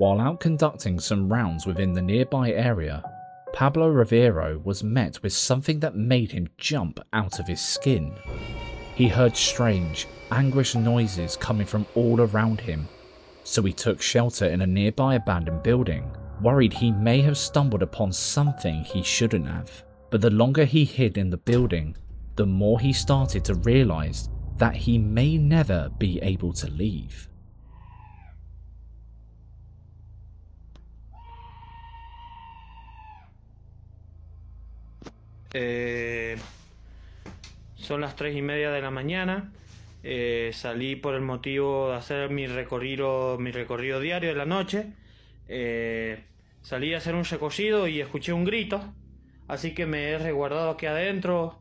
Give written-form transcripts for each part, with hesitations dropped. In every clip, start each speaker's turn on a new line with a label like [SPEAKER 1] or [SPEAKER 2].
[SPEAKER 1] While out conducting some rounds within the nearby area, Pablo Rivero was met with something that made him jump out of his skin. He heard strange, anguished noises coming from all around him, so he took shelter in a nearby abandoned building, worried he may have stumbled upon something he shouldn't have. But the longer he hid in the building, the more he started to realize that he may never be able to leave.
[SPEAKER 2] Son las 3:30 de la mañana. Salí por el motivo de hacer mi recorrido diario de la noche. Salí a hacer un recorrido y escuché un grito, así que me he resguardado acá adentro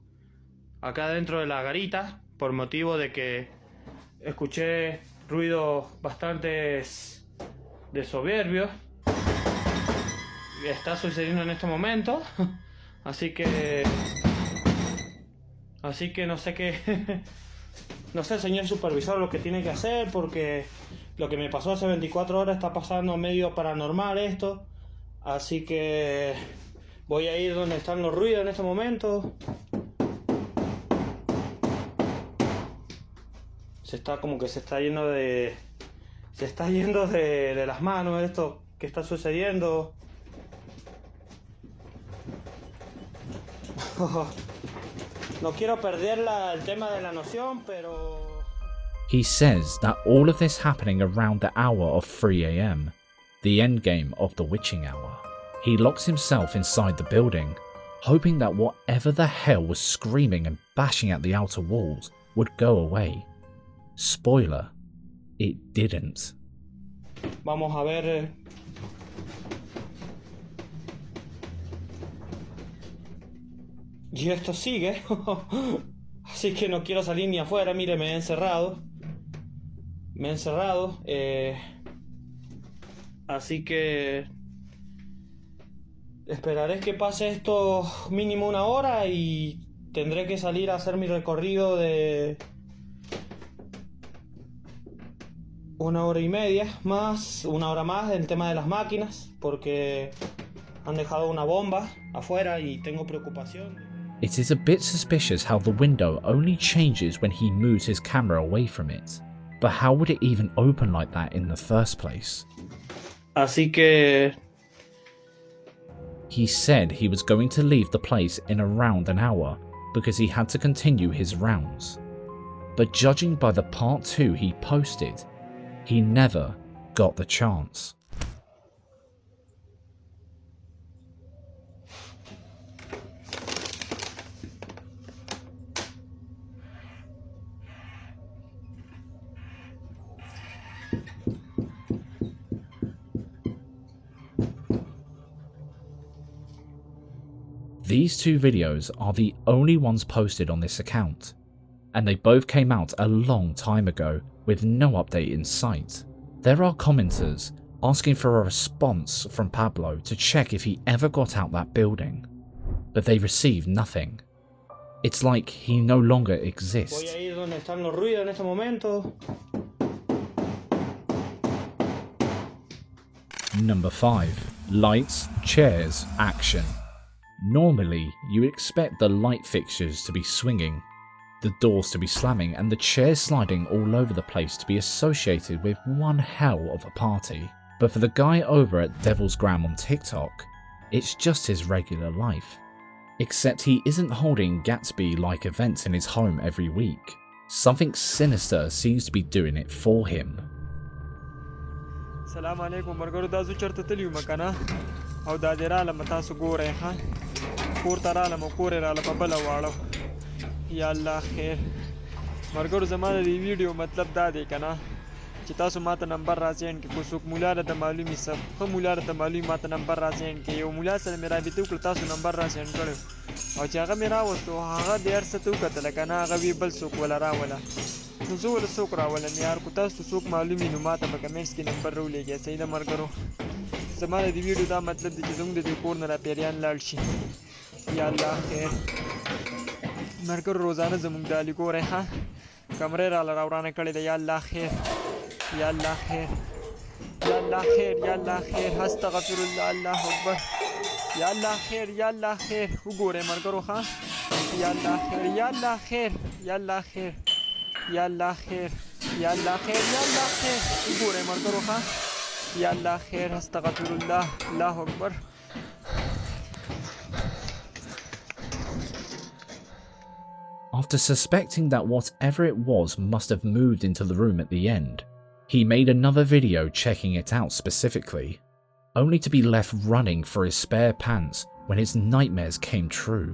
[SPEAKER 2] de la garita, por motivo de que escuché ruidos bastante de soberbios. Está sucediendo en este momento. Así que no sé qué, no sé, señor supervisor, lo que tiene que hacer, porque lo que me pasó hace 24 horas está pasando medio paranormal esto. Así que voy a ir donde están los ruidos en este momento. Se está yendo de las manos esto que está sucediendo. No quiero perder el tema de la noción, pero...
[SPEAKER 1] He says that all of this happening around the hour of 3 AM, the endgame of the witching hour. He locks himself inside the building, hoping that whatever the hell was screaming and bashing at the outer walls would go away. Spoiler, it didn't.
[SPEAKER 2] Vamos a ver... Y esto sigue. Así que no quiero salir ni afuera. Mire, me he encerrado. Así que esperaré que pase esto mínimo una hora y tendré que salir a hacer mi recorrido de 1 hora y media más, 1 hora más, el tema de las máquinas, porque han dejado una bomba afuera y tengo preocupación.
[SPEAKER 1] It is a bit suspicious how the window only changes when he moves his camera away from it. But how would it even open like that in the first place?
[SPEAKER 2] Así que...
[SPEAKER 1] He said he was going to leave the place in around an hour because he had to continue his rounds. But judging by the part 2 he posted, he never got the chance. These 2 videos are the only ones posted on this account, and they both came out a long time ago with no update in sight. There are commenters asking for a response from Pablo to check if he ever got out that building, but they received nothing. It's like he no longer exists.
[SPEAKER 2] Voy a ir donde están los ruidos en este momento.
[SPEAKER 1] Number 5. Lights, chairs, action. Normally, you expect the light fixtures to be swinging, the doors to be slamming, and the chairs sliding all over the place to be associated with one hell of a party. But for the guy over at Devil's Gram on TikTok, it's just his regular life. Except he isn't holding Gatsby-like events in his home every week. Something sinister seems to be doing it for him.
[SPEAKER 3] Salam alaikum margaru da zu charte teliu makana au da dira la mata su gore ha kur tara la mokore ra la babala walo ya Allah khair margaru zamane di video matlab da de kana چې تاسو ماته نمبر راځین کې کو څوک مولا د معلومي سب خو مولا د معلومي ماته نمبر راځین کې یو مولا سره مې رابطه وکړ تاسو نمبر راځین کړو او چې هغه مې راوستو هغه ډیر څه تو کتل کنه هغه وی بل څوک ولا راولا نو زه ول څوک راولم یار کو تاسو څوک معلومي نو ماته په کمنټس کې نمبر راولېږئ صحیح ده مرګرو زماره دی ویډیو دا مطلب دی چې زموږ د کور نه را پیریان لاړ شي یا الله خیر مرګرو روزانه زموږ د علی ګورې ها کمرې را لراورانه کړې ده یا الله خیر یا الله خیر يلا خير يلا خير استغفر الله الله اكبر يلا خير يلا خير وګوره مرګرو ها يلا خير يلا خير يلا خير يلا خير يلا خير يلا خير وګوره مرګرو ها يلا خير استغفر الله الله اكبر.
[SPEAKER 1] After suspecting that whatever it was must have moved into the room at the end, he made another video checking it out specifically, only to be left running for his spare pants when his nightmares came true.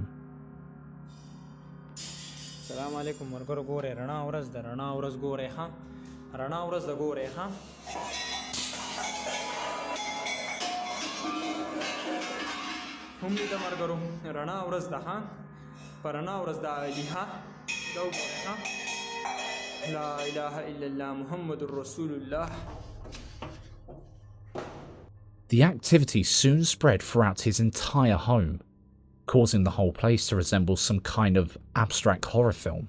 [SPEAKER 4] Assalamu alaikum margaro gore rana auras gore ha rana auras da gore ha humni da margaro rana auras da ha parana auras da aliha da gore ha la ilaha illallah muhammadur rasulullah.
[SPEAKER 1] The activity soon spread throughout his entire home, causing the whole place to resemble some kind of abstract horror film.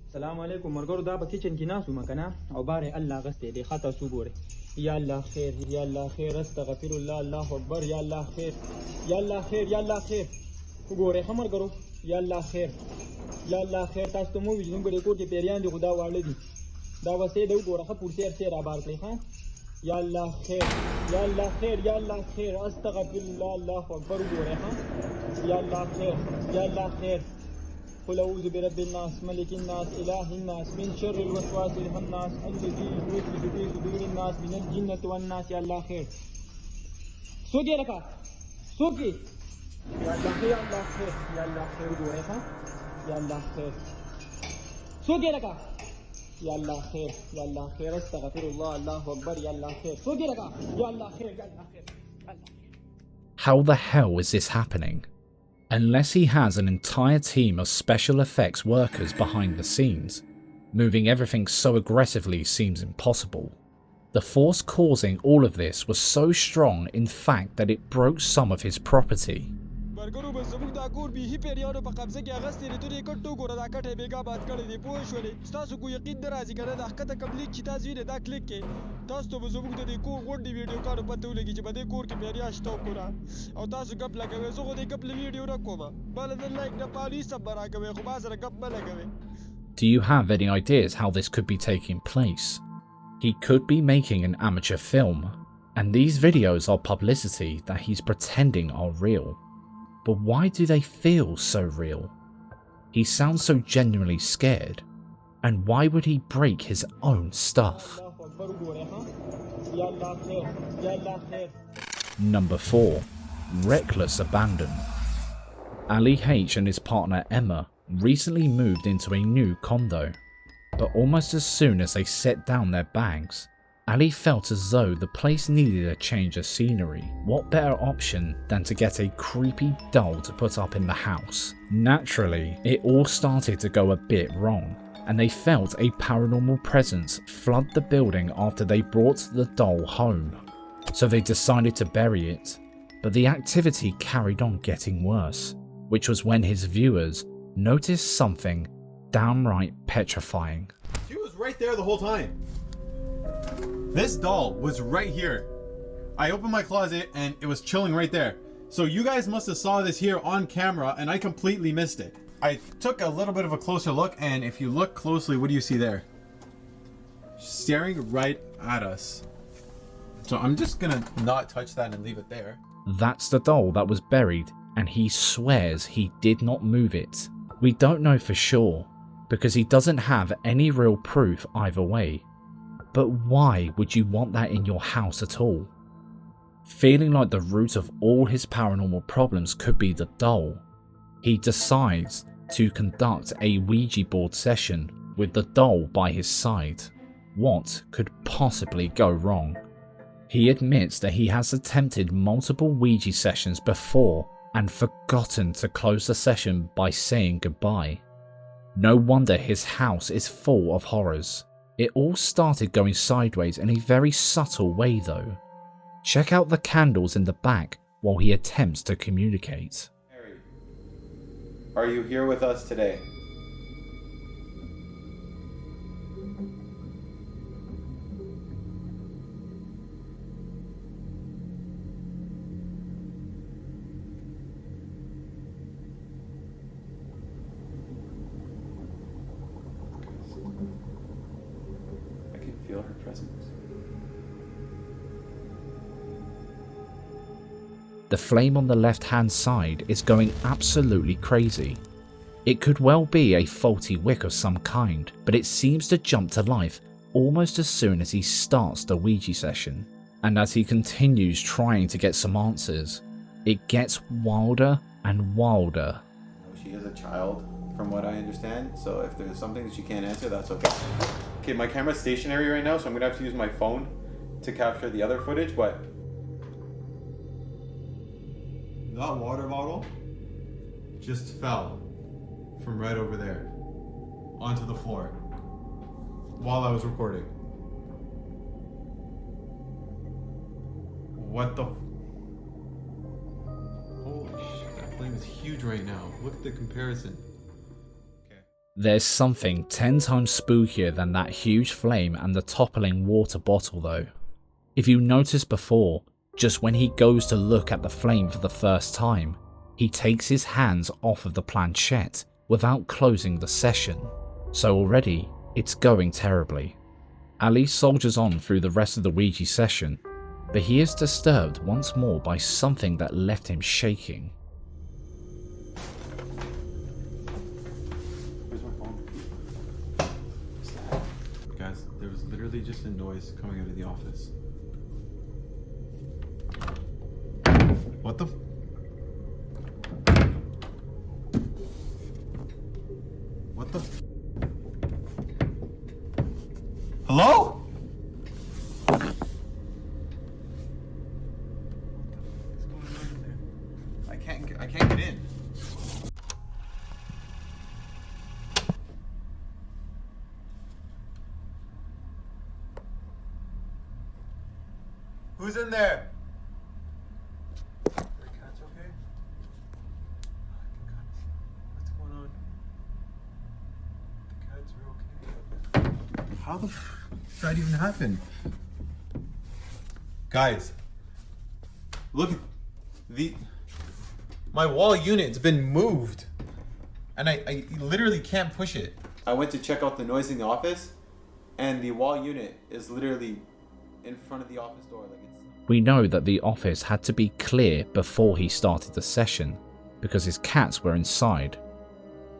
[SPEAKER 4] Assalamu alaikum margaro da ba kitchen kinasu makana au bare Allah gaste de khata su gore ya Allah khair astaghfirullah Allahu akbar ya Allah khair gore hamar garo ya Allah khair tas to movie jum gore ko ke periyan di khuda wale di da wase de gore ha pur ser abar kle ha ya Allah khair astaghfirullah Allahu akbar gore ha ya Allah khair قل أعوذ برب الناس ملك الناس إله الناس من شر الوسواس الخناس الذي يوسوس في صدور الناس من الجنة والناس يا الله خير سوكي ركا سوكي يا الله خير يا الله خير دوريها يا الله خير سوكي ركا يا الله خير استغفر الله الله أكبر يا الله خير سوكي ركا يا الله خير.
[SPEAKER 1] How the hell is this happening? Unless he has an entire team of special effects workers behind the scenes, moving everything so aggressively seems impossible. The force causing all of this was so strong in fact that it broke some of his property.
[SPEAKER 3] مرګرو بس زموږ دا کور به هی پیریانو په قبضه کې اغستې لري ته یې کټو ګوره دا کټه بیګا باد کړی دی پوه شولې تاسو کو یقین نه راځي کنه دا حقیقت کمپلیټ چې تاسو یې دا کلیک کې تاسو ته زموږ د دې کور غونډې ویډیو کارو پته ولګي چې په دې کور کې پیریا شته کوله او تاسو غپ لګوي زه خو دې غپ ویډیو را کوم بل نه لایک نه پالي سب راګوي خو ما سره غپ نه لګوي.
[SPEAKER 1] Do you have any ideas how this could be taking place? He could be making an amateur film, and these videos are publicity that he's pretending are real. But why do they feel so real? He sounds so genuinely scared, and why would he break his own stuff? Number 4. Reckless abandon. Ali H and his partner Emma recently moved into a new condo, but almost as soon as they set down their bags, Ali felt as though the place needed a change of scenery. What better option than to get a creepy doll to put up in the house? Naturally, it all started to go a bit wrong, and they felt a paranormal presence flood the building after they brought the doll home. So they decided to bury it, but the activity carried on getting worse, which was when his viewers noticed something downright petrifying.
[SPEAKER 5] She was right there the whole time. This doll was right here. I opened my closet and it was chilling right there. So you guys must have saw this here on camera and I completely missed it. I took a little bit of a closer look, and if you look closely, what do you see there? Staring right at us. So I'm just gonna not touch that and leave it there.
[SPEAKER 1] That's the doll that was buried, and he swears he did not move it. We don't know for sure, because he doesn't have any real proof either way. But why would you want that in your house at all? Feeling like the root of all his paranormal problems could be the doll, he decides to conduct a Ouija board session with the doll by his side. What could possibly go wrong? He admits that he has attempted multiple Ouija sessions before and forgotten to close the session by saying goodbye. No wonder his house is full of horrors. It all started going sideways in a very subtle way though. Check out the candles in the back while he attempts to communicate.
[SPEAKER 5] Harry, are you here with us today?
[SPEAKER 1] The flame on the left hand side is going absolutely crazy. It could well be a faulty wick of some kind, but it seems to jump to life almost as soon as he starts the Ouija session. And as he continues trying to get some answers, it gets wilder and wilder.
[SPEAKER 5] She is a child, from what I understand, so if there's something that she can't answer, that's okay. Okay, my camera's stationary right now, so I'm gonna have to use my phone to capture the other footage, but that water bottle just fell from right over there onto the floor while I was recording. What the? Holy shit, that flame is huge right now. Look at the comparison. Okay.
[SPEAKER 1] There's something 10 times spookier than that huge flame and the toppling water bottle though. If you noticed before, just when he goes to look at the flame for the first time, he takes his hands off of the planchette without closing the session. So already, it's going terribly. Ali soldiers on through the rest of the Ouija session, but he is disturbed once more by something that left him shaking.
[SPEAKER 5] Where's my phone? What's that? Guys, there was literally just a noise coming out of the office. What the? What the? Hello? I can't get in. Who's in there? The cat's okay? What's going on? The cats are okay. How the f did that even happen? Guys, look at my wall unit's been moved and I literally can't push it. I went to check out the noise in the office and the wall unit is literally in front of the office door. Like it's...
[SPEAKER 1] We know that the office had to be clear before he started the session because his cats were inside.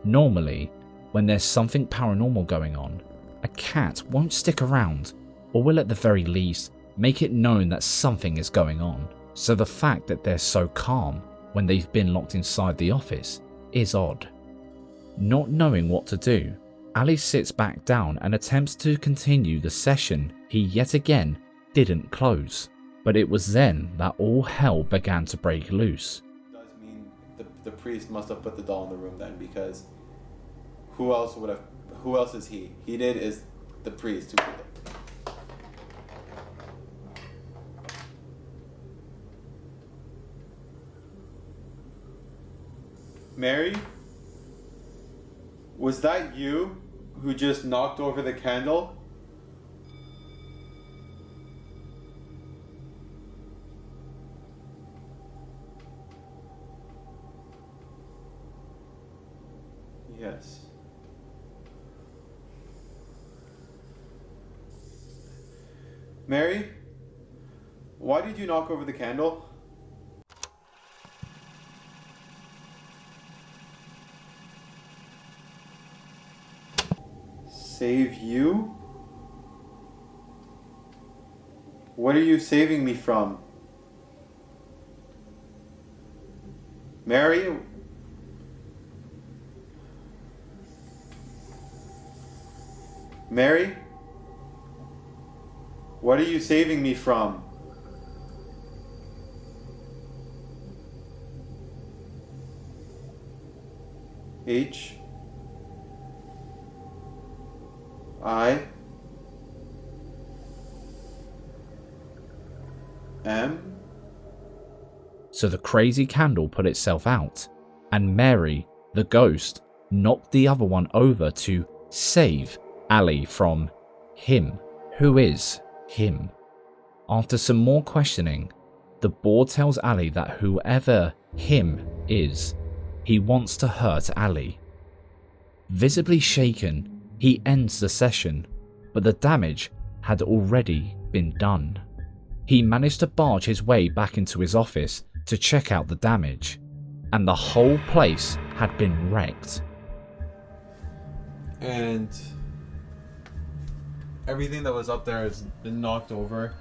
[SPEAKER 1] Normally, when there's something paranormal going on, a cat won't stick around or will at the very least make it known that something is going on. So the fact that they're so calm when they've been locked inside the office is odd. Not knowing what to do, Ali sits back down and attempts to continue the session he yet again didn't close. But it was then that all hell began to break loose.
[SPEAKER 5] It does mean the priest must have put the doll in the room then, because who else is he? He did is the priest who put it. Mary? Was that you who just knocked over the candle? Yes. Mary? Why did you knock over the candle? Save you? What are you saving me from? Mary? Mary? What are you saving me from? H I M.
[SPEAKER 1] So the crazy candle put itself out, and Mary, the ghost, knocked the other one over to save Ali from him. Who is him? After some more questioning, the board tells Ali that whoever him is, he wants to hurt Ali. Visibly shaken, he ends the session, but the damage had already been done. He managed to barge his way back into his office to check out the damage, and the whole place had been wrecked.
[SPEAKER 5] And everything that was up there has been knocked over.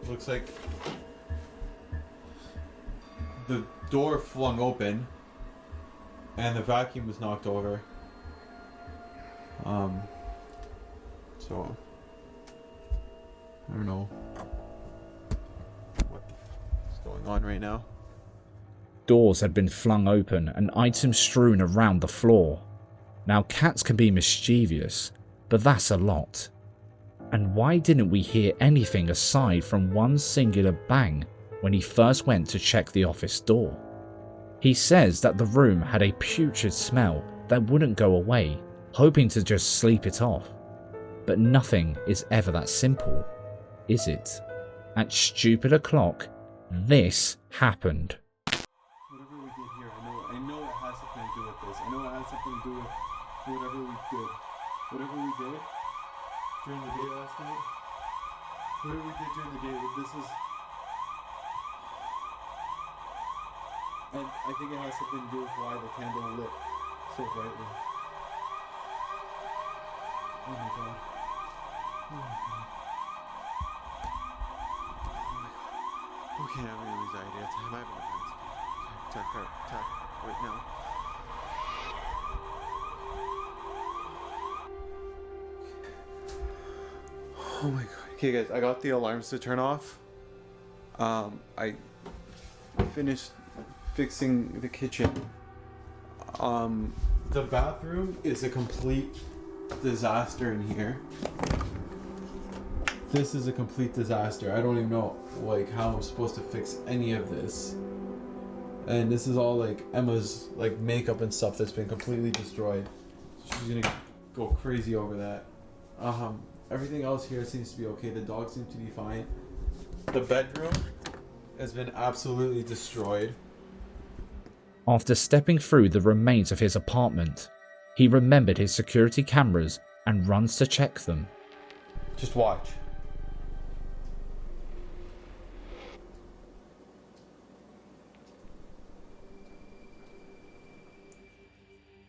[SPEAKER 5] Looks like the door flung open and the vacuum was knocked over. So I don't know what's going on right now.
[SPEAKER 1] Doors had been flung open and items strewn around the floor. Now cats can be mischievous, but that's a lot. And why didn't we hear anything aside from one singular bang when he first went to check the office door? He says that the room had a putrid smell that wouldn't go away, hoping to just sleep it off. But nothing is ever that simple, is it? At stupid o'clock, this happened.
[SPEAKER 5] Whatever we did here, I know it has something to do with this. I know it has something to do with whatever we did. Whatever we did during the day last night. Whatever we did during the day, this was... And I think it has something to do with why the candle lit so brightly. Oh my god. Oh my god. Okay, I'm having anxiety attack. I'm having a panic attack right now. Oh my god. Okay guys, I got the alarms to turn off. I finished fixing the kitchen. The bathroom is a complete disaster in here. This is a complete disaster. I don't even know like how I'm supposed to fix any of this. And this is all like Emma's like makeup and stuff that's been completely destroyed. She's gonna go crazy over that. Everything else here seems to be okay. The dog seems to be fine. The bedroom has been absolutely destroyed.
[SPEAKER 1] After stepping through the remains of his apartment, he remembered his security cameras and runs to check them.
[SPEAKER 5] Just watch.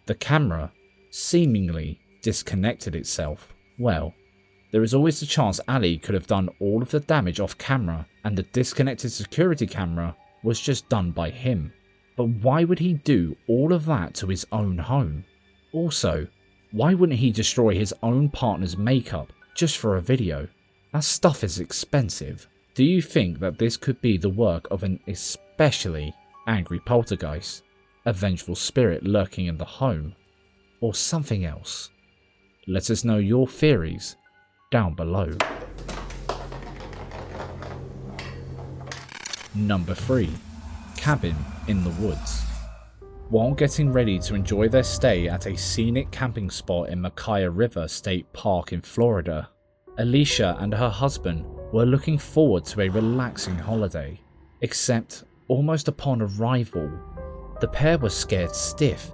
[SPEAKER 1] The camera seemingly disconnected itself. Well, there is always the chance Ali could have done all of the damage off camera and the disconnected security camera was just done by him. But why would he do all of that to his own home? Also, why wouldn't he destroy his own partner's makeup just for a video? That stuff is expensive. Do you think that this could be the work of an especially angry poltergeist, a vengeful spirit lurking in the home, or something else? Let us know your theories down below. Number 3. Cabin in the woods. While getting ready to enjoy their stay at a scenic camping spot in McKay River State Park in Florida, Alicia and her husband were looking forward to a relaxing holiday. Except, almost upon arrival, the pair were scared stiff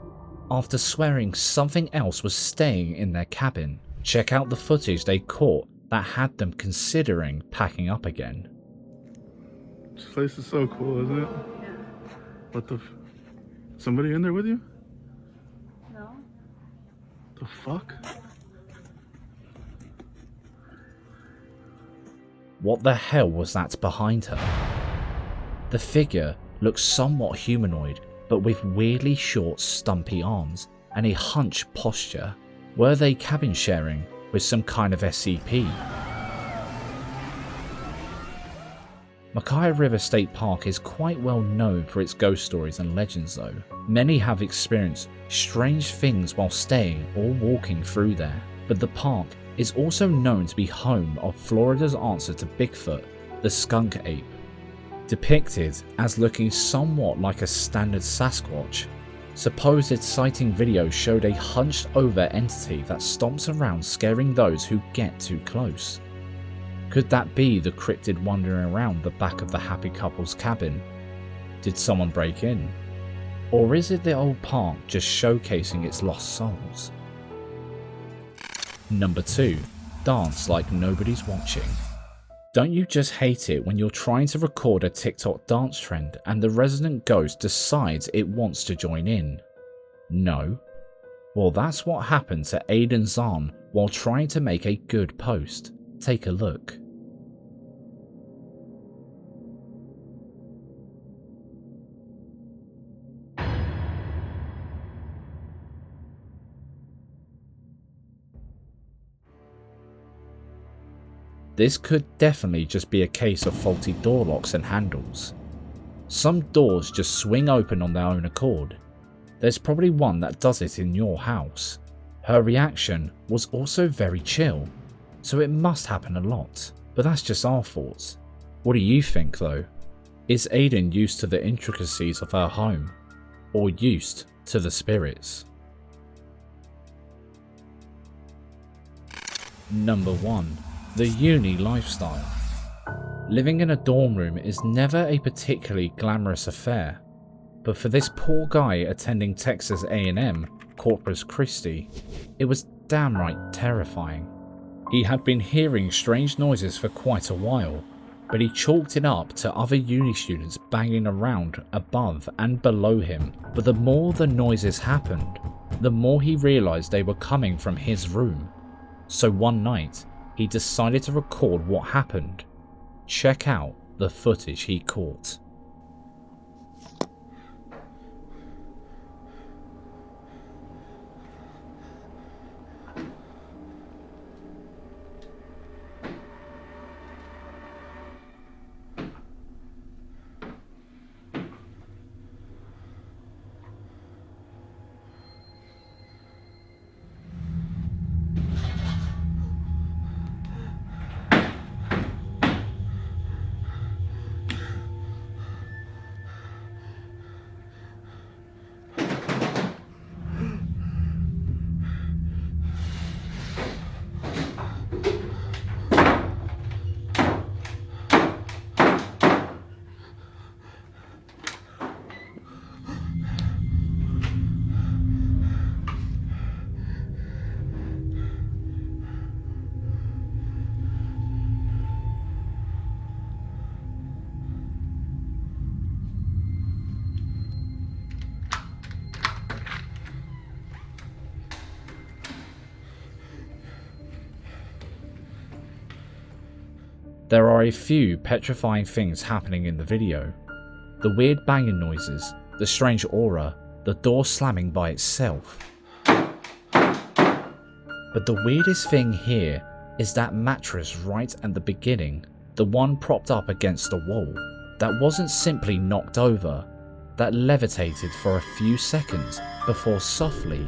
[SPEAKER 1] after swearing something else was staying in their cabin. Check out the footage they caught that had them considering packing up again.
[SPEAKER 6] This place is so cool, isn't it? What the somebody in there with you?
[SPEAKER 7] No.
[SPEAKER 6] The fuck?
[SPEAKER 1] What the hell was that behind her? The figure looked somewhat humanoid, but with weirdly short, stumpy arms and a hunched posture. Were they cabin sharing with some kind of SCP? McKay River State Park is quite well known for its ghost stories and legends though. Many have experienced strange things while staying or walking through there, but the park is also known to be home of Florida's answer to Bigfoot, the skunk ape. Depicted as looking somewhat like a standard Sasquatch, supposed sighting videos showed a hunched over entity that stomps around scaring those who get too close. Could that be the cryptid wandering around the back of the happy couple's cabin? Did someone break in? Or is it the old park just showcasing its lost souls? Number 2. Dance like nobody's watching. Don't you just hate it when you're trying to record a TikTok dance trend and the resident ghost decides it wants to join in? No? Well, that's what happened to Aidan Zahn while trying to make a good post. Take a look. This could definitely just be a case of faulty door locks and handles. Some doors just swing open on their own accord. There's probably one that does it in your house. Her reaction was also very chill, so it must happen a lot, but that's just our thoughts. What do you think though? Is Aidan used to the intricacies of her home, or used to the spirits? Number 1. The uni lifestyle. Living in a dorm room is never a particularly glamorous affair, but for this poor guy attending Texas A&M, Corpus Christi, it was downright terrifying. He had been hearing strange noises for quite a while, but he chalked it up to other uni students banging around above and below him. But the more the noises happened, the more he realised they were coming from his room. So one night, he decided to record what happened. Check out the footage he caught. There are a few petrifying things happening in the video. The weird banging noises, the strange aura, the door slamming by itself. But the weirdest thing here is that mattress right at the beginning, the one propped up against the wall, that wasn't simply knocked over, that levitated for a few seconds before softly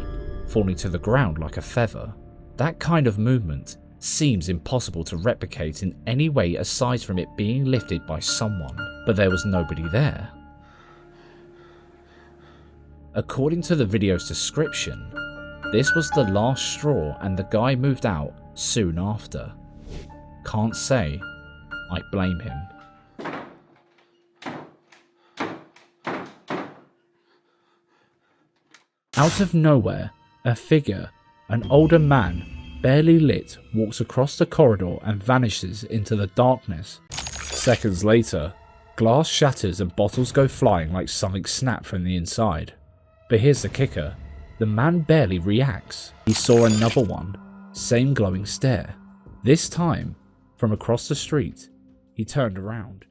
[SPEAKER 1] falling to the ground like a feather. That kind of movement seems impossible to replicate in any way aside from it being lifted by someone, but there was nobody there. According to the video's description, this was the last straw and the guy moved out soon after. Can't say I blame him. Out of nowhere, a figure, an older man, barely lit, walks across the corridor and vanishes into the darkness. Seconds later, glass shatters and bottles go flying like something snapped from the inside. But here's the kicker, the man barely reacts. He saw another one, same glowing stare. This time, from across the street, he turned around.